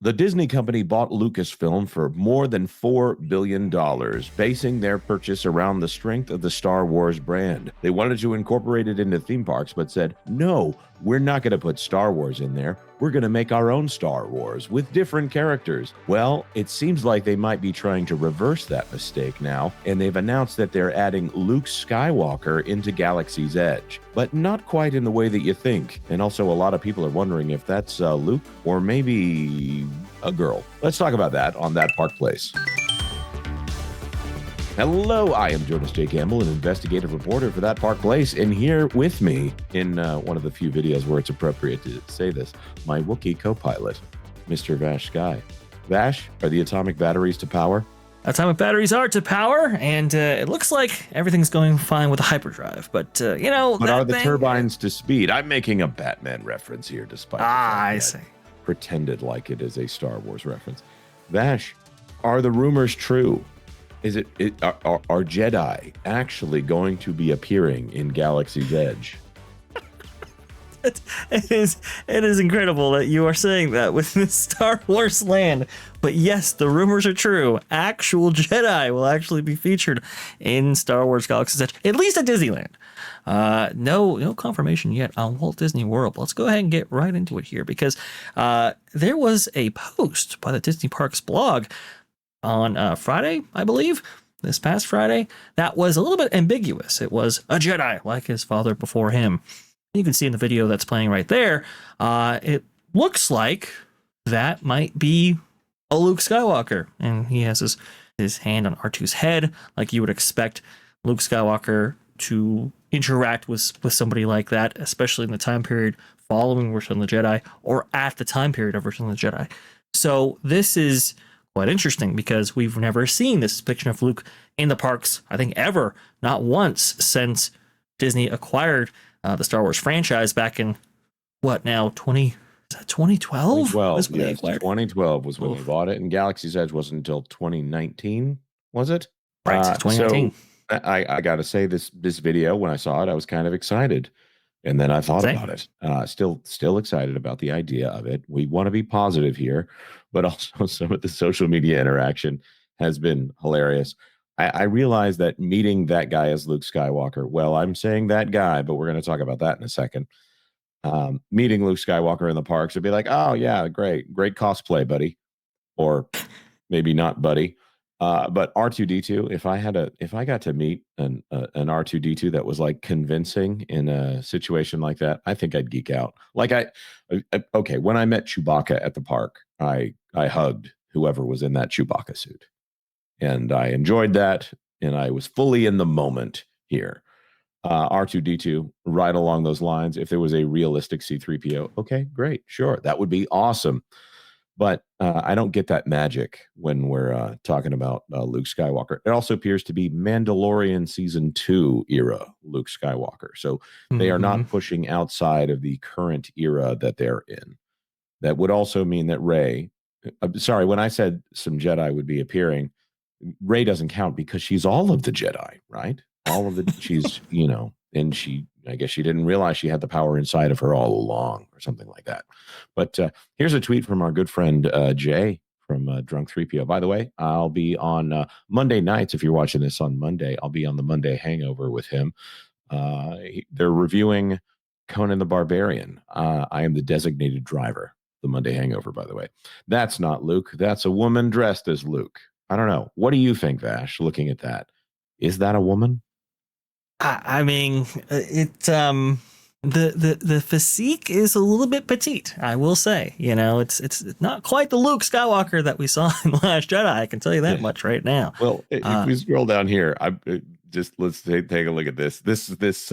The Disney company bought Lucasfilm for more than $4 billion, basing their purchase around the strength of the Star Wars brand. They wanted to incorporate it into theme parks, but said, no, we're not going to put Star Wars in there. We're going to make our own Star Wars with different characters. Well, it seems like they might be trying to reverse that mistake now, and they've announced that they're adding Luke Skywalker into Galaxy's Edge, but not quite in the way that you think. And also, a lot of people are wondering if that's Luke or maybe a girl. Let's talk about that on That Park Place. Hello, I am Jonas J. Campbell, an investigative reporter for That Park Place, and here with me in one of the few videos where it's appropriate to say this, my Wookiee co-pilot, Mr. VashSky. Vash, are the atomic batteries to power? Atomic batteries are to power, and it looks like everything's going fine with the hyperdrive. But, But are the turbines to speed? I'm making a Batman reference here, despite I see. Pretended like it is a Star Wars reference. Vash, are the rumors true? Are Jedi actually going to be appearing in Galaxy's Edge? It is incredible that you are saying that with this Star Wars land. But yes, the rumors are true. Actual Jedi will actually be featured in Star Wars Galaxy's Edge, at least at Disneyland. No confirmation yet on Walt Disney World. Let's go ahead and get right into it here, because there was a post by the Disney Parks blog on Friday, I believe, this past Friday, that was a little bit ambiguous. It was a Jedi like his father before him. You can see in the video that's playing right there, it looks like that might be a Luke Skywalker, and he has his hand on R2's head, like you would expect Luke Skywalker to interact with somebody like that, especially in the time period following Return of the Jedi or at the time period of Return of the Jedi. So this is quite interesting because we've never seen this depiction of Luke in the parks, I think ever, not once since Disney acquired the Star Wars franchise back in what now, 2012? 2012, yes. 2012 was when they bought it, and Galaxy's Edge wasn't until 2019, was it? Right, 2019. So I got to say, this video, when I saw it, I was kind of excited. And then I thought about it. Still excited about the idea of it. We want to be positive here, but also some of the social media interaction has been hilarious. I realized that meeting that guy as Luke Skywalker, well, I'm saying that guy, but we're going to talk about that in a second. Meeting Luke Skywalker in the parks would be like, oh yeah, great cosplay, buddy. Or maybe not buddy. But R2D2, if I got to meet an R2D2 that was like convincing in a situation like that, I think I'd geek out. Like okay, when I met Chewbacca at the park, I hugged whoever was in that Chewbacca suit, and I enjoyed that, and I was fully in the moment here. R2D2, right along those lines. If there was a realistic C3PO, okay, great, sure, that would be awesome. But I don't get that magic when we're talking about Luke Skywalker. It also appears to be Mandalorian Season 2 era Luke Skywalker. So they are not pushing outside of the current era that they're in. That would also mean that Rey, sorry, when I said some Jedi would be appearing, Rey doesn't count because she's all of the Jedi, right? All of the, she's, and I guess she didn't realize she had the power inside of her all along or something like that. But here's a tweet from our good friend Jay from Drunk 3PO. By the way, I'll be on Monday nights. If you're watching this on Monday, I'll be on the Monday Hangover with him. They're reviewing Conan the Barbarian. I am the designated driver. The Monday Hangover, by the way. That's not Luke. That's a woman dressed as Luke. I don't know. What do you think, Vash, looking at that? Is that a woman? I mean, the physique is a little bit petite, I will say. It's not quite the Luke Skywalker that we saw in The Last Jedi. I can tell you that much right now. Well, if we scroll down here, let's take a look at this. This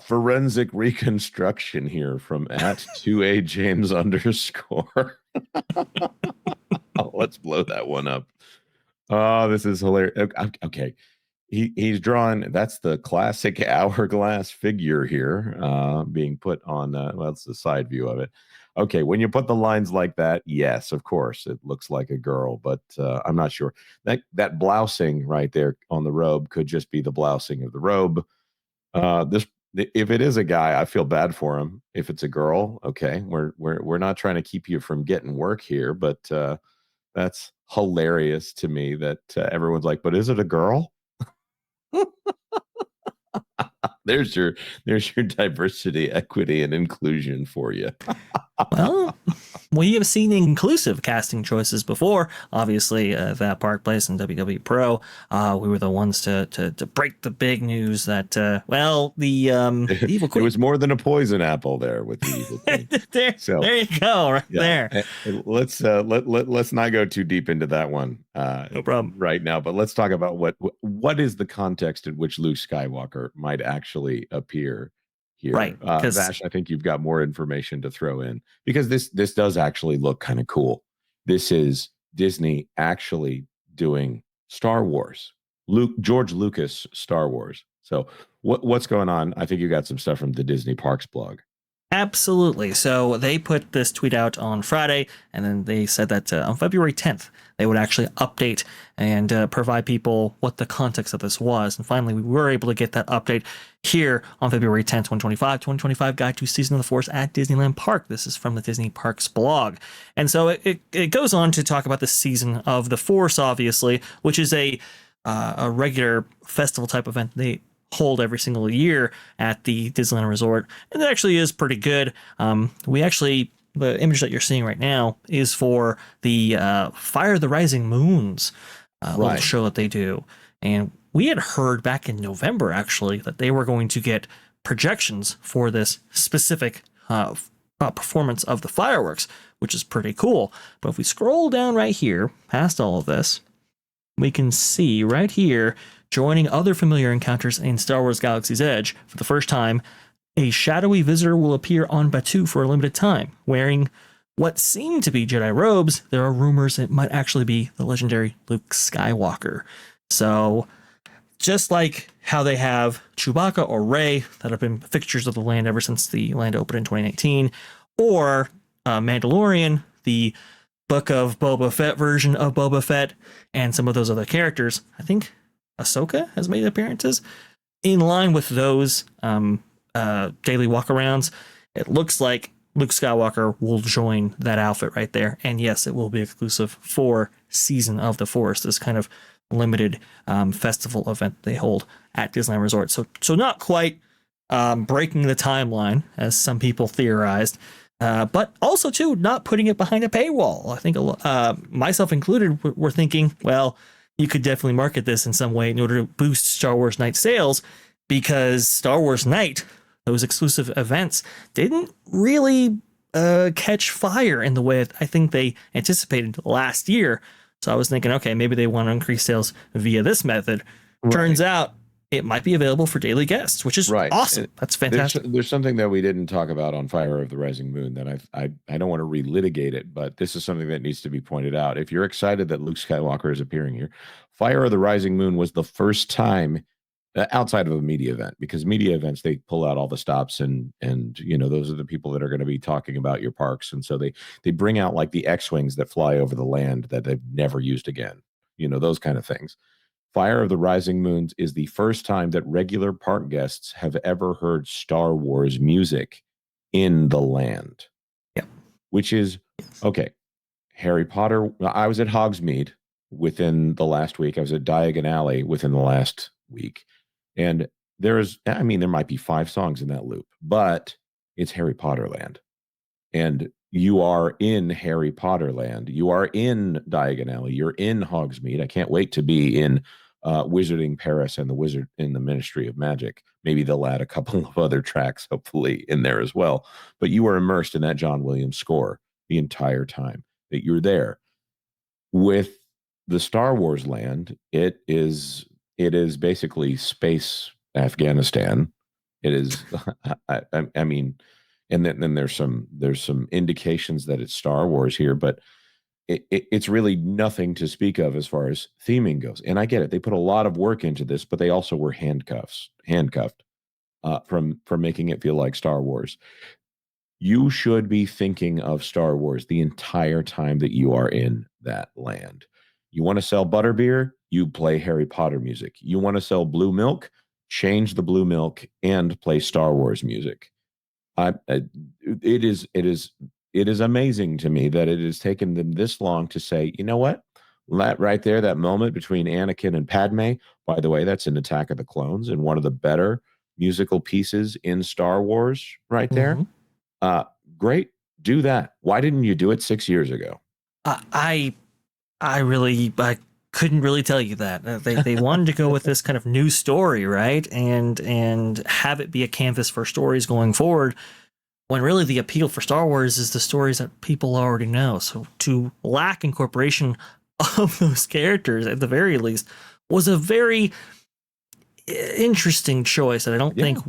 forensic reconstruction here from @2AJames_. Let's blow that one up. Oh, this is hilarious. Okay. He's drawn, that's the classic hourglass figure here being put on, that's the side view of it. Okay, when you put the lines like that, yes, of course, it looks like a girl, but I'm not sure. That blousing right there on the robe could just be the blousing of the robe. This if it is a guy, I feel bad for him. If it's a girl, okay, we're not trying to keep you from getting work here, but that's hilarious to me that everyone's like, but is it a girl? there's your there's your diversity, equity, and inclusion for you. Well, we have seen inclusive casting choices before. Obviously, that Park Place and WWE Pro, we were the ones to break the big news that the Evil It Queen. was more than a poison apple there with the Evil Queen. there you go, right there. Let's not go too deep into that one. No problem. Right now, but let's talk about what is the context in which Luke Skywalker might actually appear here. Right, Vash, I think you've got more information to throw in because this does actually look kind of cool. This is Disney actually doing Star Wars. George Lucas Star Wars. So what's going on? I think you got some stuff from the Disney Parks blog. Absolutely. So they put this tweet out on Friday, and then they said that on February 10th, they would actually update and provide people what the context of this was. And finally, we were able to get that update here on February 10th, 2025 Guide to Season of the Force at Disneyland Park. This is from the Disney Parks blog. And so it goes on to talk about the Season of the Force, obviously, which is a regular festival type event they hold every single year at the Disneyland Resort, and it actually is pretty good. The image that you're seeing right now is for the Fire of the Rising Moons little show that they do, and we had heard back in November actually that they were going to get projections for this specific performance of the fireworks, which is pretty cool. But if we scroll down right here past all of this, we can see right here, joining other familiar encounters in Star Wars Galaxy's Edge, for the first time, a shadowy visitor will appear on Batuu for a limited time, wearing what seem to be Jedi robes. There are rumors it might actually be the legendary Luke Skywalker. So, just like how they have Chewbacca or Rey that have been fixtures of the land ever since the land opened in 2019, or Mandalorian, the Book of Boba Fett version of Boba Fett, and some of those other characters, I think Ahsoka has made appearances in line with those daily walkarounds. It looks like Luke Skywalker will join that outfit right there, and yes, it will be exclusive for Season of the Force, this kind of limited festival event they hold at Disneyland Resort. So not quite breaking the timeline as some people theorized, but also too not putting it behind a paywall. I think myself included were thinking, well, you could definitely market this in some way in order to boost Star Wars Night sales, because Star Wars Night, those exclusive events, didn't really catch fire in the way I think they anticipated last year. So I was thinking, okay, maybe they want to increase sales via this method. Right. Turns out it might be available for daily guests, which is awesome. That's fantastic. There's something that we didn't talk about on Fire of the Rising Moon that I don't want to relitigate it, but this is something that needs to be pointed out. If you're excited that Luke Skywalker is appearing here, Fire of the Rising Moon was the first time outside of a media event, because media events, they pull out all the stops and those are the people that are going to be talking about your parks, and so they bring out like the X-wings that fly over the land that they've never used again, those kind of things. Fire of the Rising Moons is the first time that regular park guests have ever heard Star Wars music in the land. Yeah. Which is, okay, Harry Potter. I was at Hogsmeade within the last week. I was at Diagon Alley within the last week. And there might be 5 songs in that loop, but it's Harry Potter land. And you are in Harry Potter land. You are in Diagon Alley. You're in Hogsmeade. I can't wait to be in Wizarding Paris and the Wizard in the Ministry of Magic. Maybe they'll add a couple of other tracks, hopefully, in there as well. But you are immersed in that John Williams score the entire time that you're there. With the Star Wars land, it is basically space Afghanistan. It is, I mean, and then there's some indications that it's Star Wars here, but it's really nothing to speak of as far as theming goes. And I get it; they put a lot of work into this, but they also were handcuffed from making it feel like Star Wars. You should be thinking of Star Wars the entire time that you are in that land. You want to sell butterbeer? You play Harry Potter music. You want to sell blue milk? change the blue milk and play Star Wars music. It is amazing to me that it has taken them this long to say, you know what? That right there, that moment between Anakin and Padme, by the way, that's in Attack of the Clones and one of the better musical pieces in Star Wars right there. Mm-hmm. Uh, Great. Do that. Why didn't you do it 6 years ago? I I couldn't really tell you that. They wanted to go with this kind of new story, right? And have it be a canvas for stories going forward, when really the appeal for Star Wars is the stories that people already know. So to lack incorporation of those characters, at the very least, was a very interesting choice that I don't think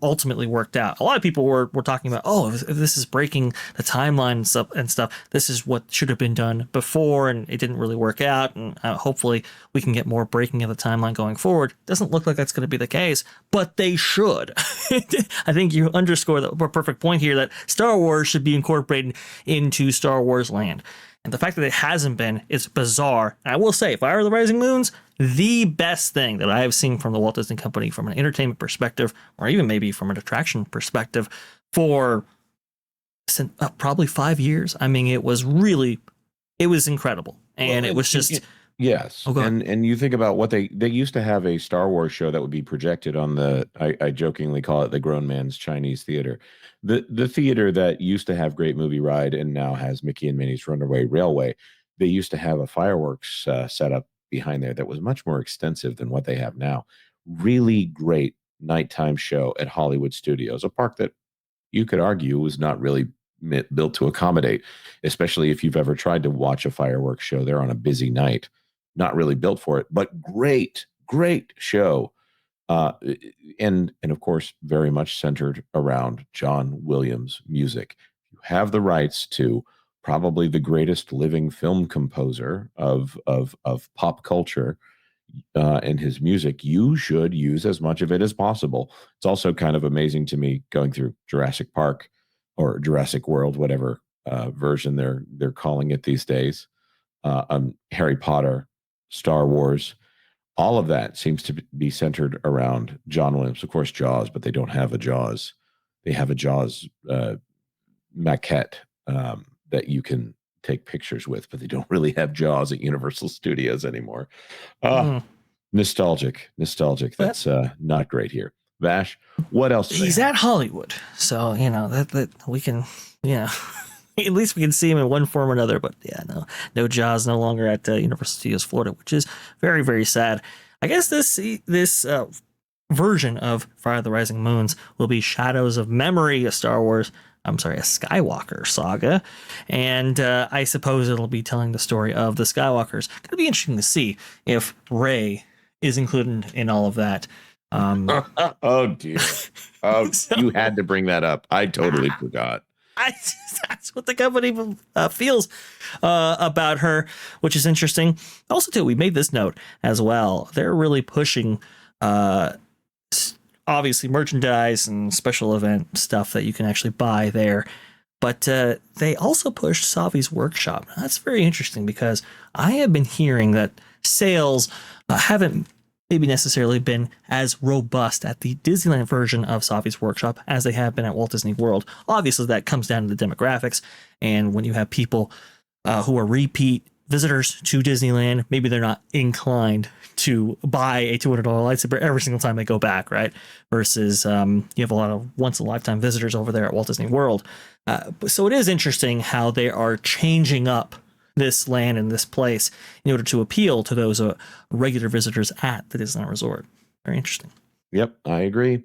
ultimately worked out. A lot of people were talking about, oh, if this is breaking the timeline and stuff, this is what should have been done before, and it didn't really work out. And hopefully we can get more breaking of the timeline going forward. Doesn't look like that's going to be the case, but they should. I think you underscore the perfect point here that Star Wars should be incorporated into Star Wars land. And the fact that it hasn't been is bizarre. And I will say, Fire of the Rising Moons, the best thing that I have seen from the Walt Disney Company from an entertainment perspective, or even maybe from an attraction perspective, for probably 5 years. I mean, it was incredible. And it was just... Yes. Oh, and you think about what they used to have a Star Wars show that would be projected on I jokingly call it the grown man's Chinese theater. The theater that used to have Great Movie Ride and now has Mickey and Minnie's Runaway Railway. They used to have a fireworks setup behind there that was much more extensive than what they have now. Really great nighttime show at Hollywood Studios, a park that you could argue was not really built to accommodate, especially if you've ever tried to watch a fireworks show there on a busy night. Not really built for it, but great show. And of course, very much centered around John Williams music. You have the rights to probably the greatest living film composer of pop culture, and his music. You should use as much of it as possible. It's also kind of amazing to me going through Jurassic Park or Jurassic World, whatever version they're calling it these days. Harry Potter, Star Wars, all of that seems to be centered around John Williams. Of course, Jaws, but they don't have a Jaws. They have a Jaws maquette that you can take pictures with, but they don't really have Jaws at Universal Studios anymore. Nostalgic. That's not great here. Vash, what else? He's at Hollywood, so that we can, at least we can see him in one form or another. But no Jaws, no longer at Universal Studios Florida, which is very, very sad. I guess this version of Fire of the Rising Moons will be Shadows of Memory, a Skywalker saga, and I suppose it'll be telling the story of the Skywalkers. It'll be interesting to see if Rey is included in all of that. Oh dear! So, you had to bring that up. I totally forgot. That's what the company feels about her, which is interesting. Also, too, we made this note as well. They're really pushing, obviously, merchandise and special event stuff that you can actually buy there. But they also pushed Savi's Workshop. Now, that's very interesting because I have been hearing that sales haven't maybe necessarily been as robust at the Disneyland version of Savi's Workshop as they have been at Walt Disney World. Obviously, that comes down to the demographics. And when you have people who are repeat visitors to Disneyland, maybe they're not inclined to buy a $200 lightsaber every single time they go back, right? Versus you have a lot of once-in-a-lifetime visitors over there at Walt Disney World. So it is interesting how they are changing up this land and this place in order to appeal to those regular visitors at the Disneyland Resort. Very interesting. Yep, I agree.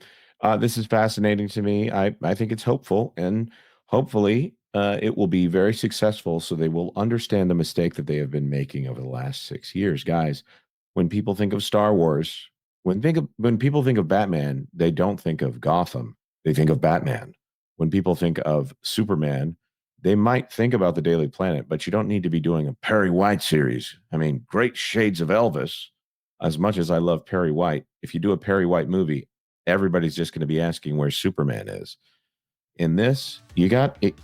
This is fascinating to me. I think it's hopeful, and hopefully it will be very successful, so they will understand the mistake that they have been making over the last 6 years. Guys, when people think of Star Wars, when people think of Batman, they don't think of Gotham. They think of Batman. When people think of Superman, they might think about the Daily Planet, but you don't need to be doing a Perry White series. I mean, great shades of Elvis. As much as I love Perry White, if you do a Perry White movie, everybody's just going to be asking where Superman is. In this, you got it.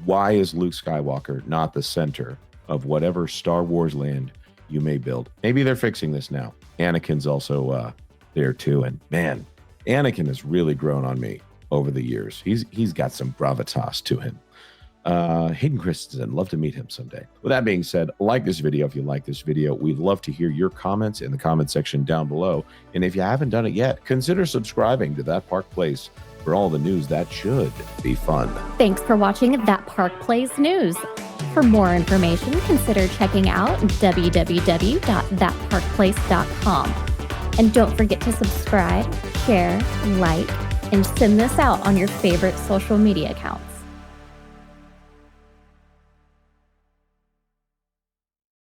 Why is Luke Skywalker not the center of whatever Star Wars land you may build? Maybe they're fixing this now. Anakin's also there too. And man, Anakin has really grown on me over the years. He's got some gravitas to him. Hayden Christensen, love to meet him someday. With that being said, like this video if you like this video. We'd love to hear your comments in the comment section down below. And if you haven't done it yet, consider subscribing to That Park Place for all the news that should be fun. Thanks for watching That Park Place News. For more information, consider checking out www.thatparkplace.com. And don't forget to subscribe, share, like, and send this out on your favorite social media accounts.